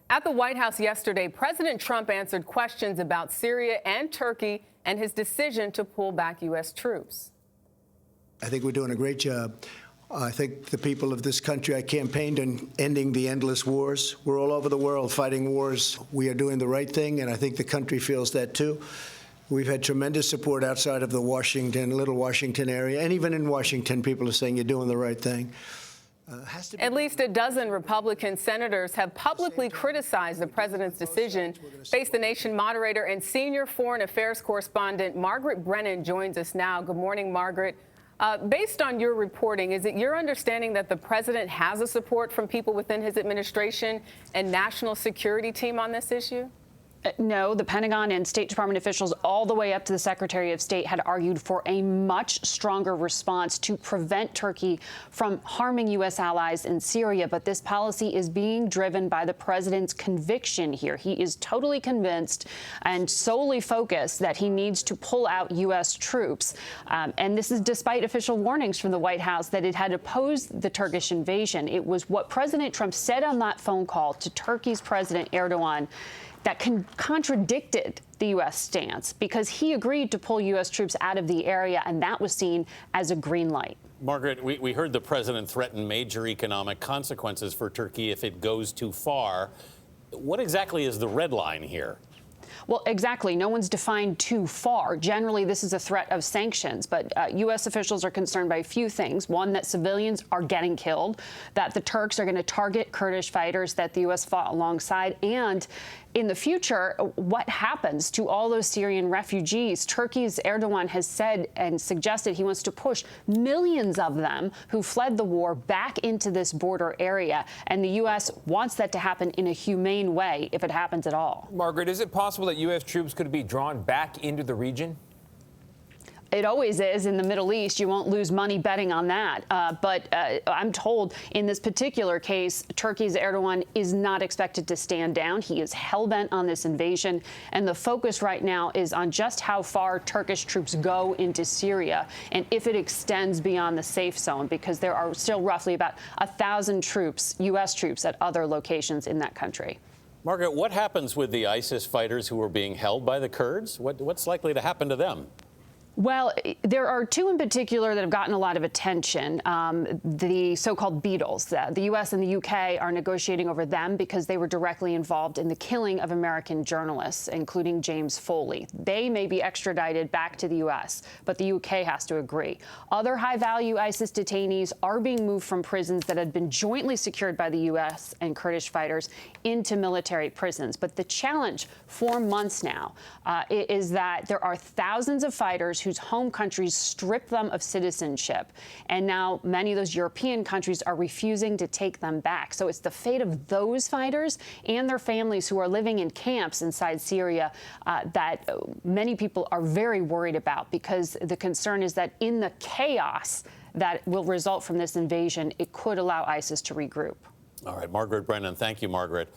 At the White House yesterday, President Trump answered questions about Syria and Turkey and his decision to pull back U.S. troops. I think we're doing a great job. I think the people of this country, I campaigned on ending the endless wars. We're all over the world fighting wars. We are doing the right thing, and I think the country feels that too. We've had tremendous support outside of the Little Washington area, and even in Washington, people are saying you're doing the right thing. At least a dozen Republican senators have publicly criticized the president's decision. Face the Nation moderator and senior foreign affairs correspondent Margaret Brennan joins us now. Good morning, Margaret. Based on your reporting, is it your understanding that the president has a support from people within his administration and national security team on this issue? No, the Pentagon and State Department officials all the way up to the Secretary of State had argued for a much stronger response to prevent Turkey from harming U.S. allies in Syria. But this policy is being driven by the president's conviction here. He is totally convinced and solely focused that he needs to pull out U.S. troops. And this is despite official warnings from the White House that it had opposed the Turkish invasion. It was what President Trump said on that phone call to Turkey's President Erdogan that contradicted the U.S. stance, because he agreed to pull U.S. troops out of the area, and that was seen as a green light. Margaret, we heard the president threaten major economic consequences for Turkey if it goes too far. What exactly is the red line here? Well, exactly. No one's defined too far. Generally, this is a threat of sanctions. But U.S. officials are concerned by a few things. One, that civilians are getting killed, that the Turks are going to target Kurdish fighters that the U.S. fought alongside, and in the future, what happens to all those Syrian refugees? Turkey's Erdogan has said and suggested he wants to push millions of them who fled the war back into this border area. And the U.S. wants that to happen in a humane way, if it happens at all. Margaret, is it possible that U.S. troops could be drawn back into the region? It always is in the Middle East. You won't lose money betting on that. But I'm told in this particular case, Turkey's Erdogan is not expected to stand down. He is hell-bent on this invasion. And the focus right now is on just how far Turkish troops go into Syria and if it extends beyond the safe zone, because there are still roughly about 1,000 troops, U.S. troops, at other locations in that country. Margaret, what happens with the ISIS fighters who are being held by the Kurds? What's likely to happen to them? Well, there are two in particular that have gotten a lot of attention, the so-called Beatles. The U.S. and the U.K. are negotiating over them because they were directly involved in the killing of American journalists, including James Foley. They may be extradited back to the U.S., but the U.K. has to agree. Other high-value ISIS detainees are being moved from prisons that had been jointly secured by the U.S. and Kurdish fighters into military prisons. But the challenge for months now is that there are thousands of fighters whose home countries strip them of citizenship. And now many of those European countries are refusing to take them back. So it's the fate of those fighters and their families who are living in camps inside Syria that many people are very worried about, because the concern is that in the chaos that will result from this invasion, it could allow ISIS to regroup. All right, Margaret Brennan, thank you, Margaret.